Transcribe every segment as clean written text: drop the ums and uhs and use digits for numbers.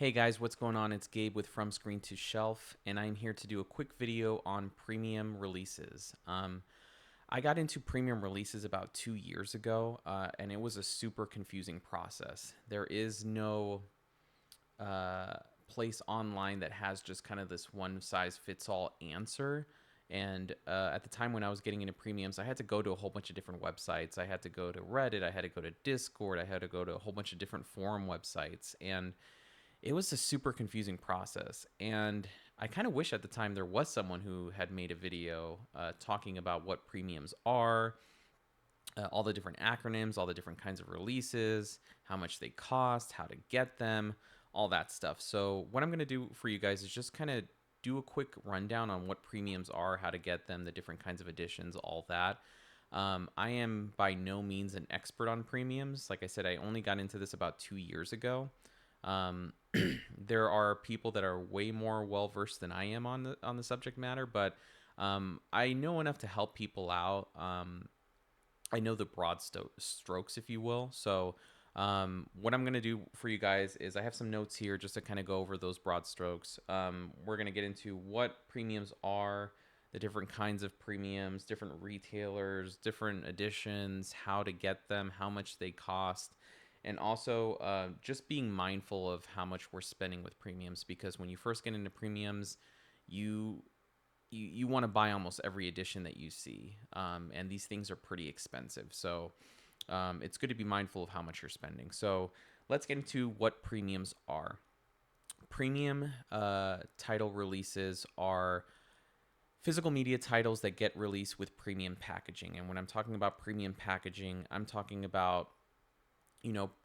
Hey guys, what's going on? It's Gabe with From Screen to Shelf, and I'm here to do a quick video on premium releases. I got into premium releases about 2 years ago, and it was a super confusing process. There is no uh, place online that has just kind of this one size fits all answer. And at the time when I was getting into premiums, I had to go to a whole bunch of different websites. I had to go to Reddit, I had to go to Discord, I had to go to a whole bunch of different forum websites. And it was a super confusing process. And I kind of wish at the time there was someone who had made a video talking about what premiums are, all the different acronyms, all the different kinds of releases, how much they cost, how to get them, all that stuff. So, what I'm going to do for you guys is just kind of do a quick rundown on what premiums are, how to get them, the different kinds of editions, all that. I am by no means an expert on premiums. Like I said, I only got into this about 2 years ago. Um, there are people that are way more well versed than I am on the subject matter, but I know enough to help people out. I know the broad strokes, if you will. So, what I'm going to do for you guys is I have some notes here just to kind of go over those broad strokes. We're going to get into what premiums are, the different kinds of premiums, different retailers, different editions, how to get them, how much they cost, and also just being mindful of how much we're spending with premiums, because when you first get into premiums, you you want to buy almost every edition that you see, and these things are pretty expensive. So it's good to be mindful of how much you're spending. So let's get into what premiums are. Premium title releases are physical media titles that get released with premium packaging. And when I'm talking about premium packaging, I'm talking about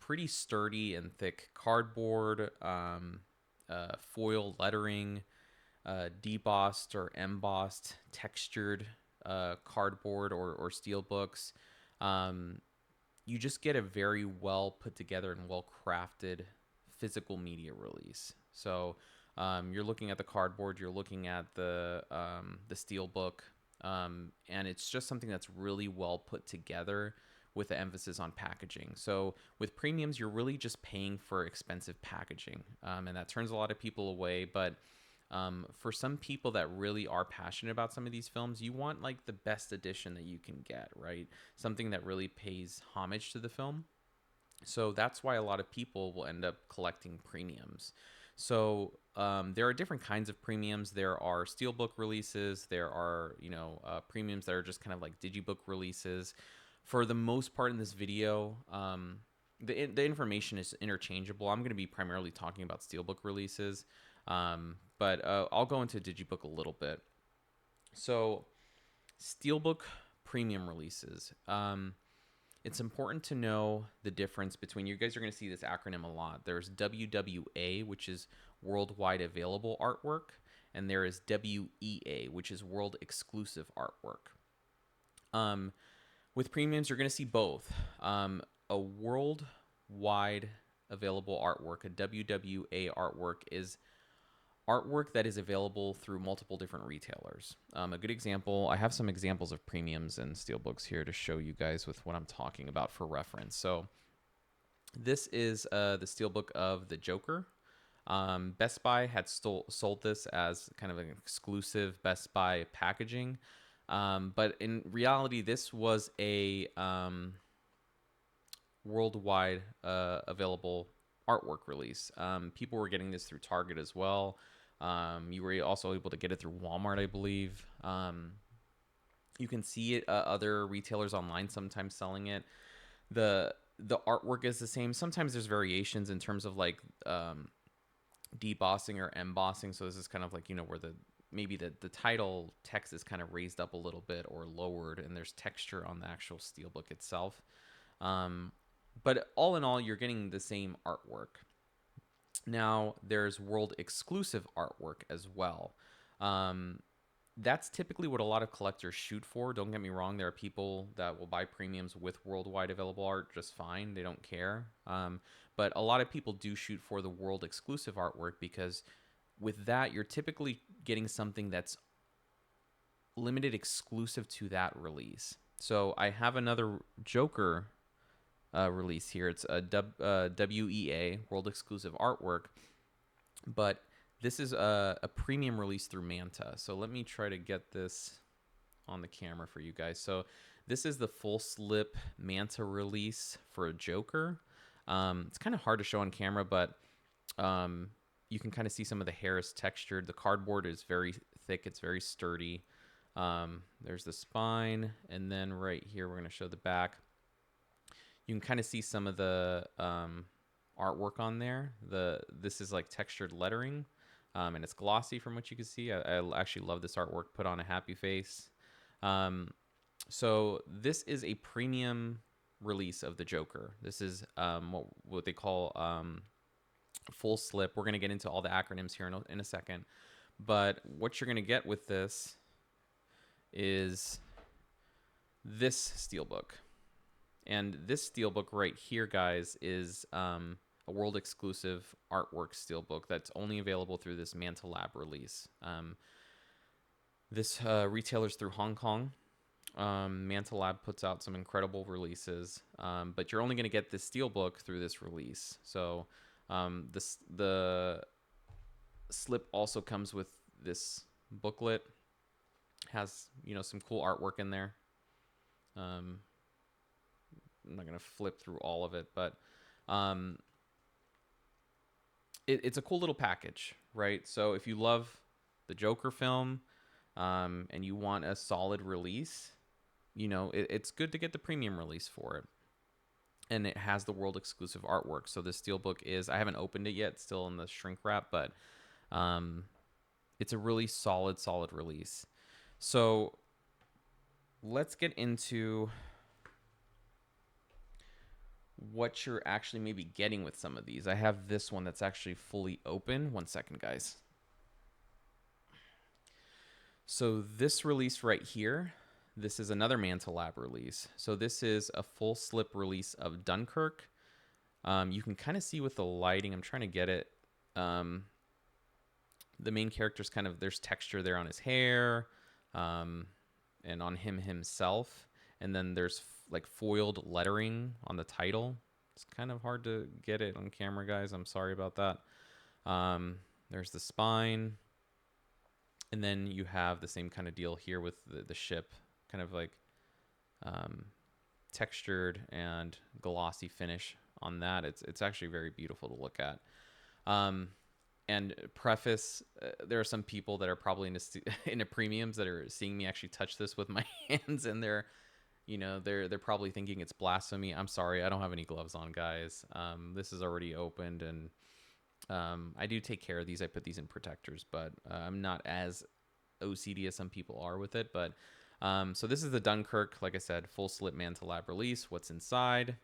pretty sturdy and thick cardboard, foil lettering, debossed or embossed textured cardboard or steel books. You just get a very well put together and well crafted physical media release. So you're looking at the cardboard, you're looking at the steel book, and it's just something that's really well put together with the emphasis on packaging. So with premiums, you're really just paying for expensive packaging, and that turns a lot of people away. But for some people that really are passionate about some of these films, you want like the best edition that you can get, right? Something that really pays homage to the film. So that's why a lot of people will end up collecting premiums. So there are different kinds of premiums. There are steelbook releases. There are premiums that are just kind of like digibook releases. For the most part in this video, the information is interchangeable. I'm going to be primarily talking about steelbook releases, but I'll go into digibook a little bit. So steelbook premium releases. It's important to know the difference between, you guys are going to see this acronym a lot. There's WWA, which is Worldwide Available Artwork, and there is WEA, which is World Exclusive Artwork. With premiums, you're going to see both. A worldwide available artwork, a WWA artwork, is artwork that is available through multiple different retailers. A good example, I have some examples of premiums and steelbooks here to show you guys with what I'm talking about for reference. So this is the steelbook of The Joker. Best Buy had sold this as kind of an exclusive Best Buy packaging. But in reality, this was a worldwide available artwork release. People were getting this through Target as well. You were also able to get it through Walmart, I believe. You can see it other retailers online sometimes selling it. The artwork is the same. Sometimes there's variations in terms of like debossing or embossing. So this is kind of like where maybe the title text is kind of raised up a little bit or lowered, and there's texture on the actual steelbook itself. But all in all, you're getting the same artwork. Now, there's world exclusive artwork as well. That's typically what a lot of collectors shoot for. Don't get me wrong. There are people that will buy premiums with worldwide available art just fine. They don't care. But a lot of people do shoot for the world exclusive artwork, because with that, you're typically getting something that's limited exclusive to that release. So I have another Joker release here. It's a WEA, World Exclusive Artwork. But this is a premium release through Manta. So let me try to get this on the camera for you guys. So this is the full slip Manta release for a Joker. It's kind of hard to show on camera, but you can kind of see some of the hair is textured. The cardboard is very thick. It's very sturdy. There's the spine, and then right here we're going to show the back. You can kind of see some of the artwork on there. This is like textured lettering, and it's glossy from what you can see. I actually love this artwork. Put on a happy face. So this is a premium release of the Joker. This is what they call full slip. We're going to get into all the acronyms here in a second. But what you're going to get with this is this Steelbook. And this Steelbook right here, guys, is a world exclusive artwork Steelbook that's only available through this Manta Lab release. This retailer's through Hong Kong. Manta Lab puts out some incredible releases, but you're only going to get this Steelbook through this release. So the slip also comes with this booklet. Has, you know, some cool artwork in there. I'm not going to flip through all of it, but it's a cool little package, right? So if you love the Joker film and you want a solid release, you know, it's good to get the premium release for it. And it has the world exclusive artwork. So the Steelbook is, I haven't opened it yet, still in the shrink wrap, but it's a really solid release. So let's get into what you're actually maybe getting with some of these. I have this one that's actually fully open. One second, guys. So this release right here, this is another Manta Lab release. So this is a full slip release of Dunkirk. You can kind of see with the lighting, I'm trying to get it. The main character's kind of, there's texture there on his hair and on himself. And then there's like foiled lettering on the title. It's kind of hard to get it on camera, guys. I'm sorry about that. There's the spine. And then you have the same kind of deal here with the ship, kind of like textured and glossy finish on that. It's actually very beautiful to look at. And preface, there are some people that are probably into premiums that are seeing me actually touch this with my hands, and they're probably thinking it's blasphemy. I'm sorry, I don't have any gloves on, guys. This is already opened, and I do take care of these. I put these in protectors, but I'm not as OCD as some people are with it. But so this is the Dunkirk, like I said, full slip Manta Lab release. What's inside?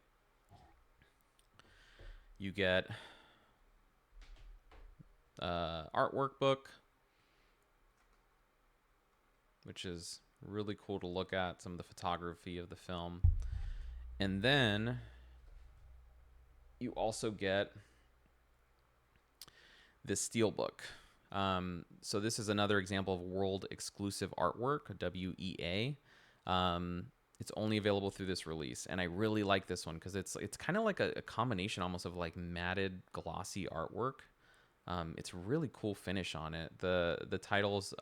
You get artwork book, which is really cool to look at, some of the photography of the film. And then you also get this Steelbook. So this is another example of world exclusive artwork, WEA. It's only available through this release, and I really like this one because it's kind of like a combination almost of like matted glossy artwork. It's really cool finish on it. The title's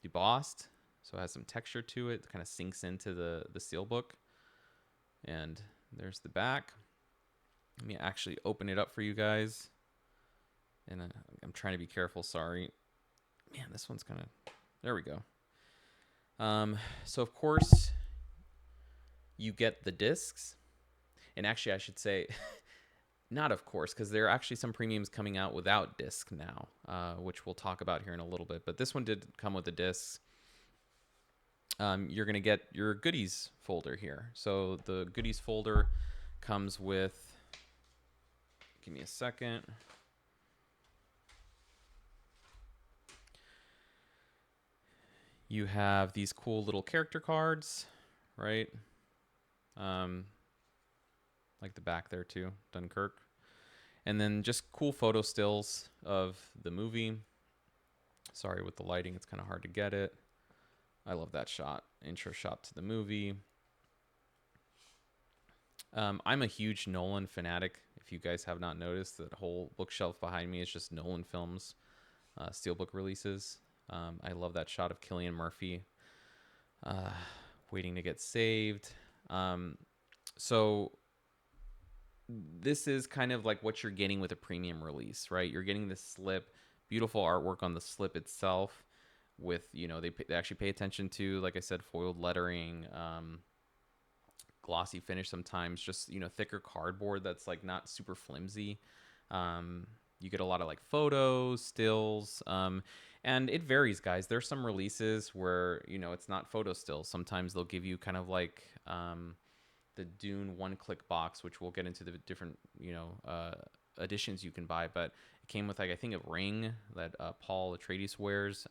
embossed, so it has some texture to it. It kind of sinks into the Steelbook. And there's the back. Let me actually open it up for you guys. And I'm trying to be careful, sorry. Man, this one's kind of... There we go. So, of course, you get the discs. And actually, I should say... Not of course, because there are actually some premiums coming out without disc now, which we'll talk about here in a little bit. But this one did come with the discs. You're going to get your goodies folder here. So the goodies folder comes with, give me a second. You have these cool little character cards, right? Like the back there too, Dunkirk. And then just cool photo stills of the movie. Sorry, with the lighting, it's kind of hard to get it. I love that shot, intro shot to the movie. I'm a huge Nolan fanatic. If you guys have not noticed, that whole bookshelf behind me is just Nolan films, Steelbook releases. I love that shot of Cillian Murphy uh, waiting to get saved. Um, so this is kind of like what you're getting with a premium release, right? You're getting this slip, beautiful artwork on the slip itself. With they actually pay attention to, like I said, foiled lettering, glossy finish sometimes, just thicker cardboard that's like not super flimsy. You get a lot of like photos, stills, and it varies, guys. There's some releases where it's not photo stills. Sometimes they'll give you kind of like the Dune one-click box, which we'll get into the different editions you can buy. But it came with, like, I think, a ring that Paul Atreides wears.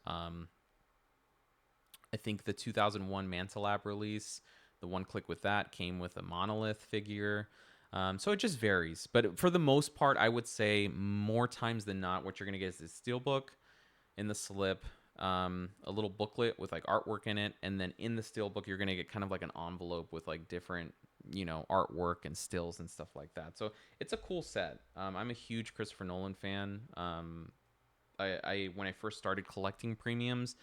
I think the 2001 Manta Lab release, the one click with that, came with a monolith figure. So it just varies. But for the most part, I would say more times than not, what you're going to get is this steelbook in the slip, a little booklet with like artwork in it. And then in the steelbook, you're going to get kind of like an envelope with like different, artwork and stills and stuff like that. So it's a cool set. I'm a huge Christopher Nolan fan. I when I first started collecting premiums,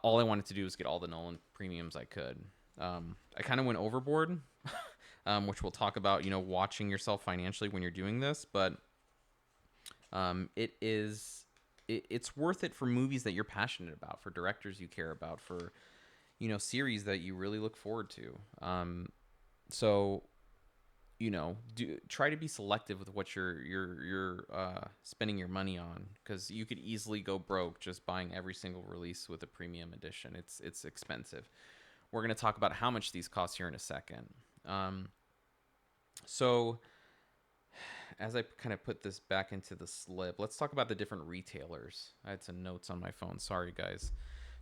all I wanted to do was get all the Nolan premiums I could. I kind of went overboard, which we'll talk about, watching yourself financially when you're doing this. But it's worth it for movies that you're passionate about, for directors you care about, for, series that you really look forward to. So, try to be selective with what you're spending your money on, because you could easily go broke just buying every single release with a premium edition. It's expensive. We're going to talk about how much these cost here in a second. So as I kind of put this back into the slip, let's talk about the different retailers. I had some notes on my phone. Sorry, guys.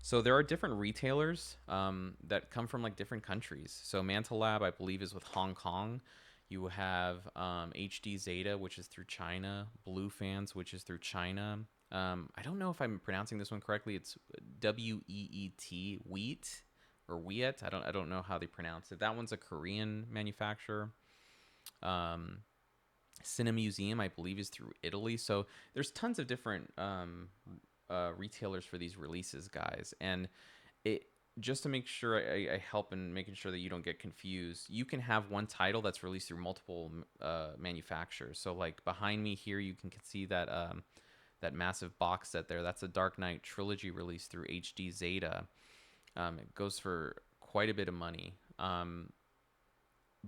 So there are different retailers that come from like different countries. So Manta Lab, I believe, is with Hong Kong. You have HD Zeta, which is through China. Blue Fans, which is through China. I don't know if I'm pronouncing this one correctly. It's WEET, Wheat, or Wheat. I don't know how they pronounce it. That one's a Korean manufacturer. Cine Museum, I believe, is through Italy. So there's tons of different retailers for these releases, guys. And it just to make sure I help in making sure that you don't get confused, you can have one title that's released through multiple manufacturers. So like behind me here, you can see that that massive box set there. That's a Dark Knight trilogy released through HD Zeta. It goes for quite a bit of money.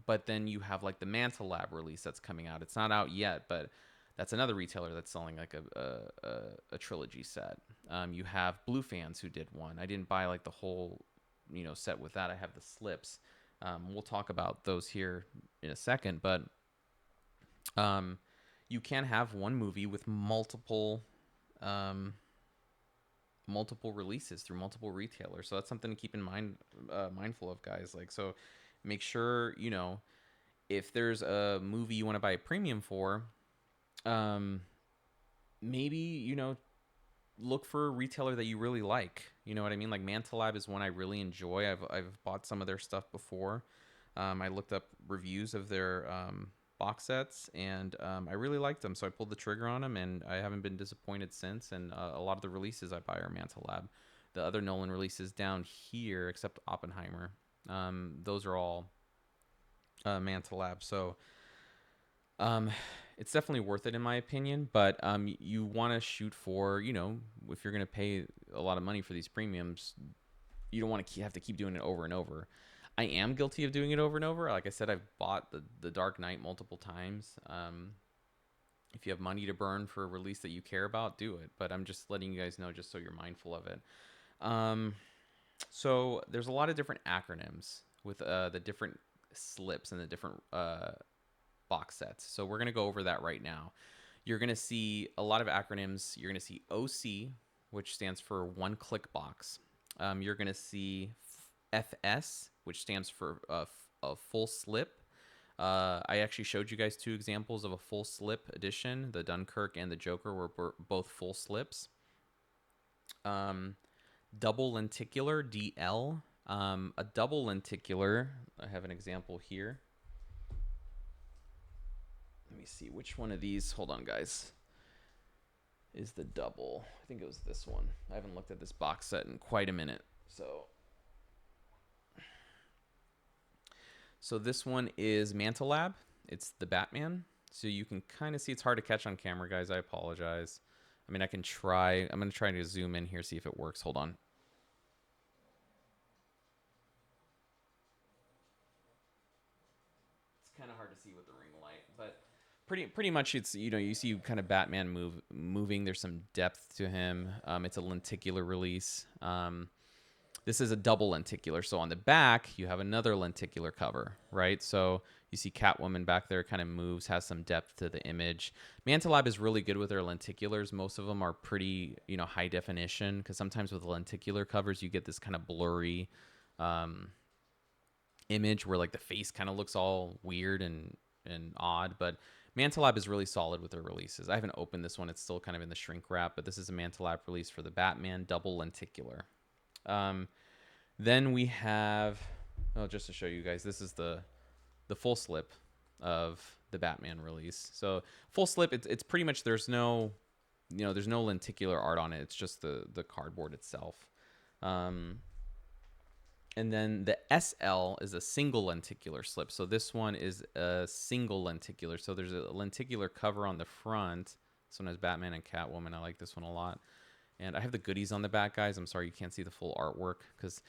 But then you have like the Manta Lab release that's coming out. It's not out yet, but that's another retailer that's selling like a trilogy set. You have Blue Fans, who did one. I didn't buy like the whole set with that. I have the slips. We'll talk about those here in a second, but you can have one movie with multiple releases through multiple retailers. So that's something to keep in mind, mindful of, guys. Like, so make sure, if there's a movie you want to buy a premium for, maybe, look for a retailer that you really like. You know what I mean? Like Manta Lab is one I really enjoy. I've bought some of their stuff before. I looked up reviews of their box sets, and I really liked them. So I pulled the trigger on them, and I haven't been disappointed since. And a lot of the releases I buy are Manta Lab. The other Nolan releases down here, except Oppenheimer, those are all Manta Lab. So it's definitely worth it in my opinion, but you want to shoot for, if you're going to pay a lot of money for these premiums, you don't want to have to keep doing it over and over. I am guilty of doing it over and over. Like I said, I've bought the Dark Knight multiple times. If you have money to burn for a release that you care about, do it. But I'm just letting you guys know, just so you're mindful of it. So there's a lot of different acronyms with the different slips and the different box sets. So we're going to go over that right now. You're going to see a lot of acronyms. You're going to see OC, which stands for one click box. You're going to see FS, which stands for a full slip. I actually showed you guys two examples of a full slip edition. The Dunkirk and the Joker were both full slips. Double lenticular, DL. A double lenticular, I have an example here. Let me see which one of these. Hold on, guys. Is the double. I think it was this one. I haven't looked at this box set in quite a minute. So this one is Mantelab. It's the Batman. So you can kind of see, it's hard to catch on camera, guys. I apologize. I mean, I can try. I'm going to try to zoom in here, see if it works. Hold on. It's kind of hard to see with the ring light, but pretty much it's, you see kind of Batman moving. There's some depth to him. It's a lenticular release. This is a double lenticular. So on the back, you have another lenticular cover, right? So you see Catwoman back there, kind of moves, has some depth to the image. Mantelab is really good with their lenticulars. Most of them are pretty, high definition, because sometimes with lenticular covers, you get this kind of blurry image where like the face kind of looks all weird and odd. But Mantelab is really solid with their releases. I haven't opened this one. It's still kind of in the shrink wrap, but this is a Mantelab release for the Batman double lenticular. Then we have, just to show you guys, this is the full slip of the Batman release. So full slip, it's pretty much, there's no lenticular art on it. It's just the cardboard itself. And then the SL is a single lenticular slip. So this one is a single lenticular. So there's a lenticular cover on the front. This one has Batman and Catwoman. I like this one a lot. And I have the goodies on the back, guys. I'm sorry you can't see the full artwork because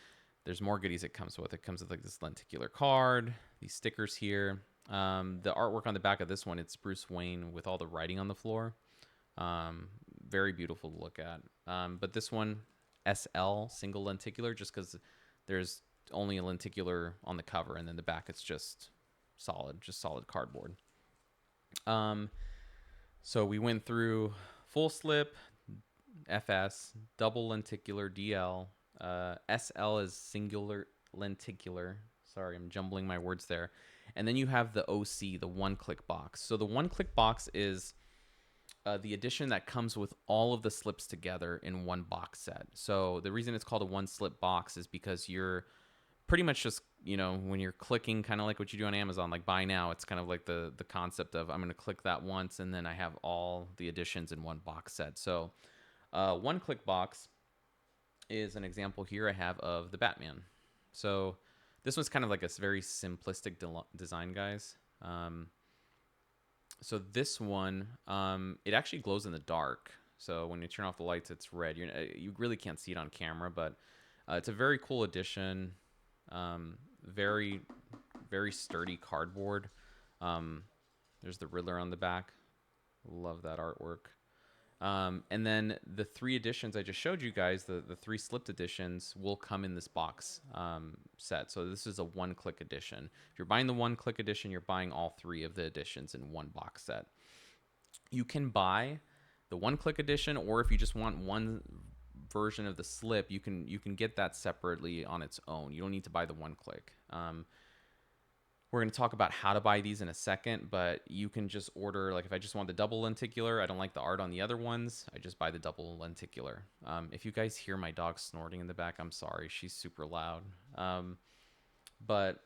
there's more goodies it comes with. It comes with like this lenticular card, these stickers here. The artwork on the back of this one, it's Bruce Wayne with all the writing on the floor. Very beautiful to look at. But this one, SL, single lenticular, just because there's only a lenticular on the cover, and then the back it's just solid cardboard. So we went through full slip, FS, double lenticular, DL, SL is singular lenticular. Sorry, I'm jumbling my words there. And then you have the OC, the one-click box. So the one-click box is the edition that comes with all of the slips together in one box set. So the reason it's called a one-slip box is because you're pretty much just, when you're clicking, kind of like what you do on Amazon, like buy now, it's kind of like the concept of I'm going to click that once and then I have all the editions in one box set. So one-click box is an example here I have of the Batman. So this one's kind of like a very simplistic design, guys. So this one, it actually glows in the dark. So when you turn off the lights, it's red. You really can't see it on camera, but it's a very cool edition. Very, very sturdy cardboard. There's the Riddler on the back. Love that artwork. And then the three editions I just showed you guys, the three slipped editions, will come in this box set. So this is a one-click edition. If you're buying the one-click edition, you're buying all three of the editions in one box set. You can buy the one-click edition, or if you just want one version of the slip, you can get that separately on its own. You don't need to buy the one-click. We're going to talk about how to buy these in a second, but you can just order, like if I just want the double lenticular, I don't like the art on the other ones, I just buy the double lenticular. If you guys hear my dog snorting in the back, I'm sorry. She's super loud. But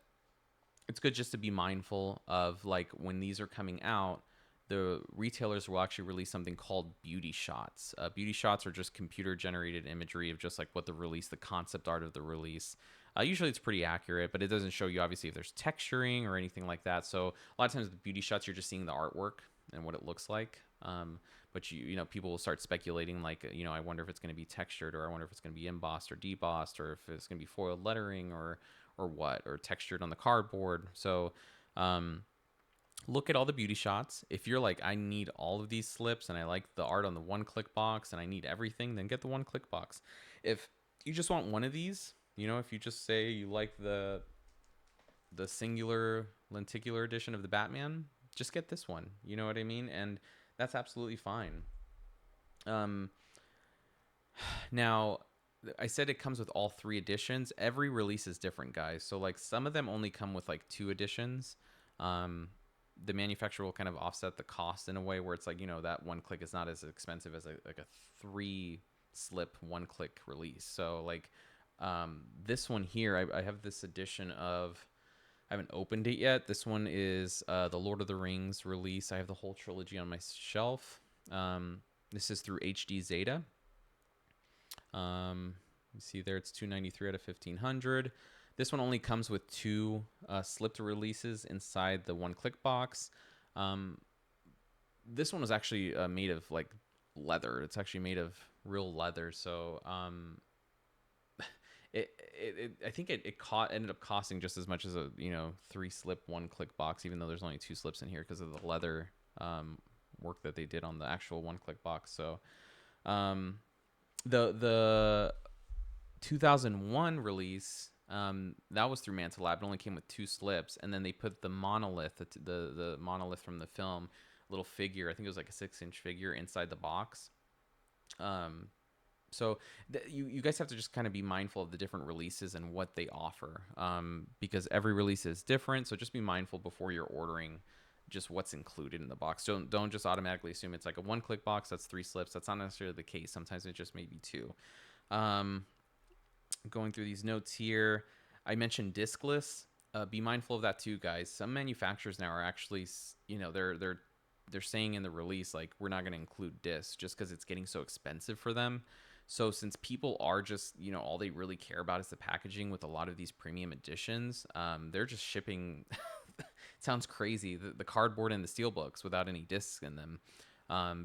it's good just to be mindful of, like, when these are coming out, the retailers will actually release something called beauty shots. Beauty shots are just computer-generated imagery of just like what the release, the concept art of the release. Usually it's pretty accurate, but it doesn't show you obviously if there's texturing or anything like that. So a lot of times with beauty shots, you're just seeing the artwork and what it looks like. But people will start speculating, like, I wonder if it's going to be textured, or I wonder if it's going to be embossed or debossed, or if it's going to be foiled lettering or what, or textured on the cardboard. So look at all the beauty shots. If you're like, I need all of these slips and I like the art on the one-click box and I need everything, then get the one-click box. If you just want one of these, if you just say you like the singular lenticular edition of the Batman, just get this one. You know what I mean? And that's absolutely fine. Now, I said it comes with all three editions. Every release is different, guys. So like some of them only come with like 2 editions. The manufacturer will kind of offset the cost in a way where it's like, that one click is not as expensive as a 3-slip one-click release. So like this one here, I have this edition of, I haven't opened it yet. This one is the Lord of the Rings release. I have the whole trilogy on my shelf. This is through HD Zeta. You see there, it's 293 out of 1500. This one only comes with two slipped releases inside the one click box. This one was actually made of like leather. It's actually made of real leather. So I think it ended up costing just as much as a 3-slip 1-click box, even though there's only 2 slips in here because of the leather work that they did on the actual 1-click box. So the 2001 release, that was through Manta Lab. It only came with 2 slips, and then they put the monolith, the monolith from the film, little figure. I think it was like a 6-inch figure inside the box. So you guys have to just kind of be mindful of the different releases and what they offer, because every release is different. So just be mindful before you're ordering just what's included in the box. Don't just automatically assume it's like a 1-click box that's 3 slips. That's not necessarily the case. Sometimes it just may be 2. Going through these notes here, I mentioned diskless. Be mindful of that too, guys. Some manufacturers now are actually, they're saying in the release, like, we're not going to include discs just because it's getting so expensive for them. So since people are just, all they really care about is the packaging with a lot of these premium editions, they're just shipping, it sounds crazy, the cardboard and the Steelbooks without any discs in them,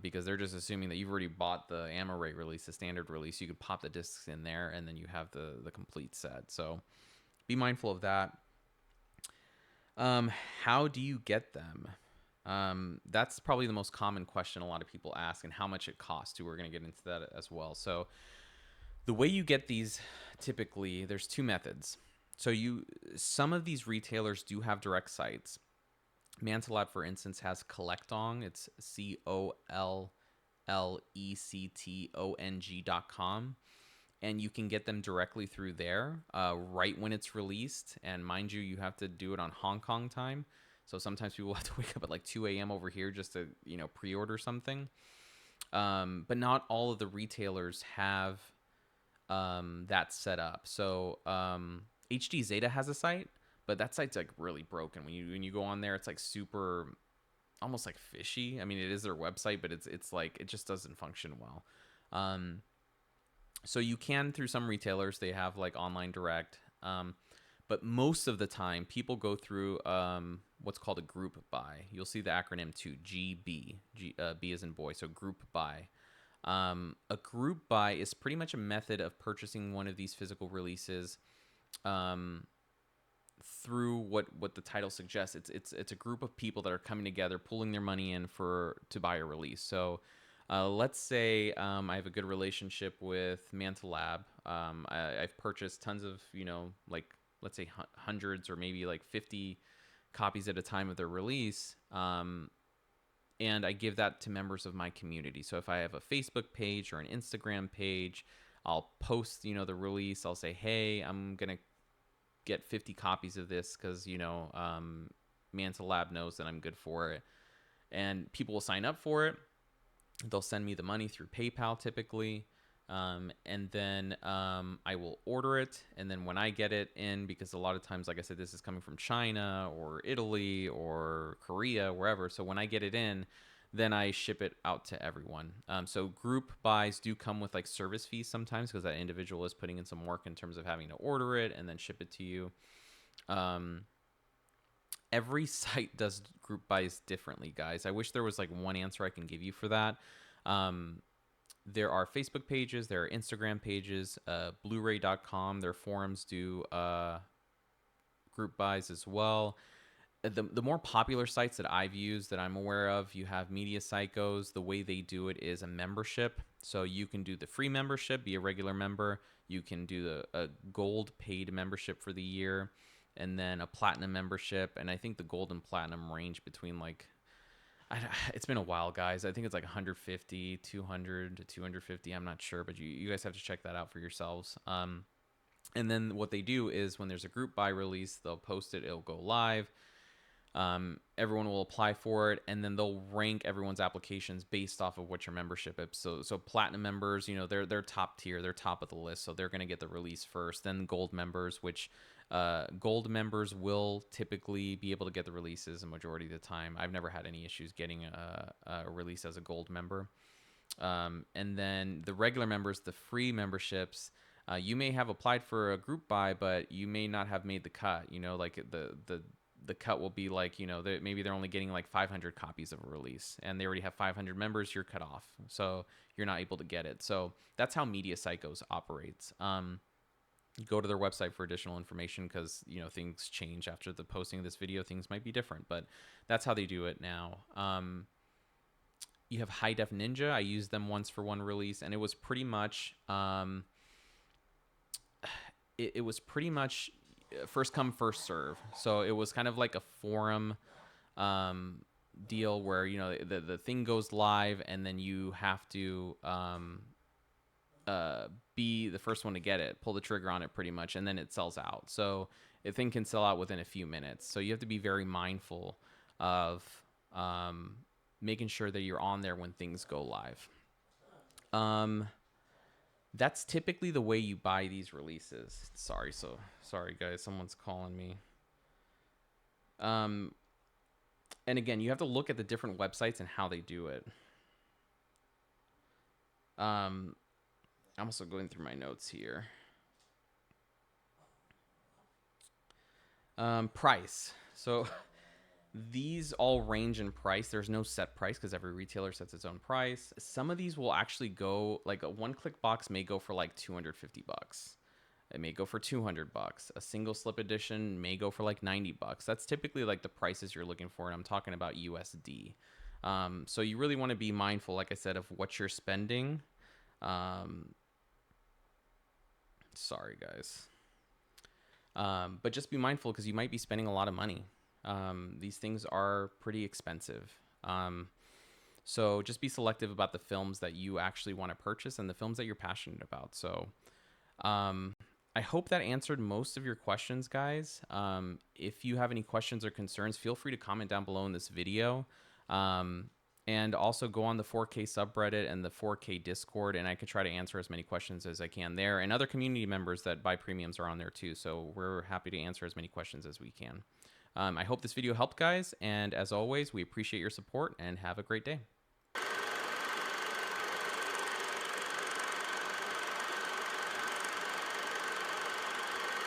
because they're just assuming that you've already bought the Amorate release, the standard release. You could pop the discs in there and then you have the complete set. So be mindful of that. How do you get them? That's probably the most common question a lot of people ask, and how much it costs too. We're going to get into that as well. So the way you get these, typically there's 2 methods. So some of these retailers do have direct sites. Manta Lab, for instance, has Collectong. It's COLLECTONG.com. And you can get them directly through there right when it's released. And mind you, you have to do it on Hong Kong time. So sometimes people have to wake up at like 2 a.m. over here just to, pre-order something. But not all of the retailers have that set up. So HD Zeta has a site, but that site's like really broken. When you go on there, it's like super, almost like fishy. I mean, it is their website, but it's like, it just doesn't function well. So you can, through some retailers, they have like online direct. But most of the time, people go through what's called a group buy. You'll see the acronym too, GB. B as in boy, so group buy. A group buy is pretty much a method of purchasing one of these physical releases through what the title suggests. It's a group of people that are coming together, pulling their money in to buy a release. So let's say I have a good relationship with Manta Lab. I've purchased tons of, like, let's say hundreds or maybe like 50 copies at a time of their release. And I give that to members of my community. So if I have a Facebook page or an Instagram page, I'll post, the release. I'll say, hey, I'm going to get 50 copies of this because, Manta Lab knows that I'm good for it. And people will sign up for it. They'll send me the money through PayPal typically. And then I will order it. And then when I get it in, because a lot of times, like I said, this is coming from China or Italy or Korea, wherever. So when I get it in, then I ship it out to everyone. So group buys do come with like service fees sometimes because that individual is putting in some work in terms of having to order it and then ship it to you. Every site does group buys differently, guys. I wish there was like one answer I can give you for that. There are Facebook pages, there are Instagram pages, Blu-ray.com, their forums do group buys as well. The more popular sites that I've used that I'm aware of, you have Media Psychos. The way they do it is a membership. So you can do the free membership, be a regular member. You can do a gold paid membership for the year, and then a platinum membership. And I think the gold and platinum range between like, it's been a while, guys. I think it's like 150, 200 to 250. I'm not sure, but you guys have to check that out for yourselves. And then what they do is when there's a group buy release, they'll post it. It'll go live. Everyone will apply for it, and then they'll rank everyone's applications based off of what your membership is. So platinum members, they're top tier, they're top of the list, so they're going to get the release first. Then gold members, which gold members will typically be able to get the releases a majority of the time. I've never had any issues getting a release as a gold member. And then the regular members, the free memberships, you may have applied for a group buy, but you may not have made the cut. Like the cut will be like, maybe they're only getting like 500 copies of a release, and they already have 500 members. You're cut off, so you're not able to get it. So that's how Media Psychos operates. Go to their website for additional information, because things change after the posting of this video. Things might be different, but that's how they do it now. You have High Def Ninja. I used them once for one release, and it was pretty much it was pretty much first come first serve. So it was kind of like a forum deal where the thing goes live, and then you have to be the first one to get it, pull the trigger on it pretty much, and then it sells out. So the thing can sell out within a few minutes. So you have to be very mindful of making sure that you're on there when things go live. That's typically the way you buy these releases. Sorry guys, someone's calling me. And again, you have to look at the different websites and how they do it. I'm also going through my notes here. Price. So these all range in price. There's no set price because every retailer sets its own price. Some of these will actually go, like a one-click box may go for like $250. It may go for $200. A single slip edition may go for like $90. That's typically like the prices you're looking for, and I'm talking about USD. So you really want to be mindful, like I said, of what you're spending. Sorry guys. But just be mindful, because you might be spending a lot of money. These things are pretty expensive. So just be selective about the films that you actually want to purchase and the films that you're passionate about. So I hope that answered most of your questions, guys. If you have any questions or concerns, feel free to comment down below in this video. And also go on the 4K subreddit and the 4K Discord, and I can try to answer as many questions as I can there. And other community members that buy premiums are on there too, so we're happy to answer as many questions as we can. I hope this video helped, guys, and as always, we appreciate your support, and have a great day.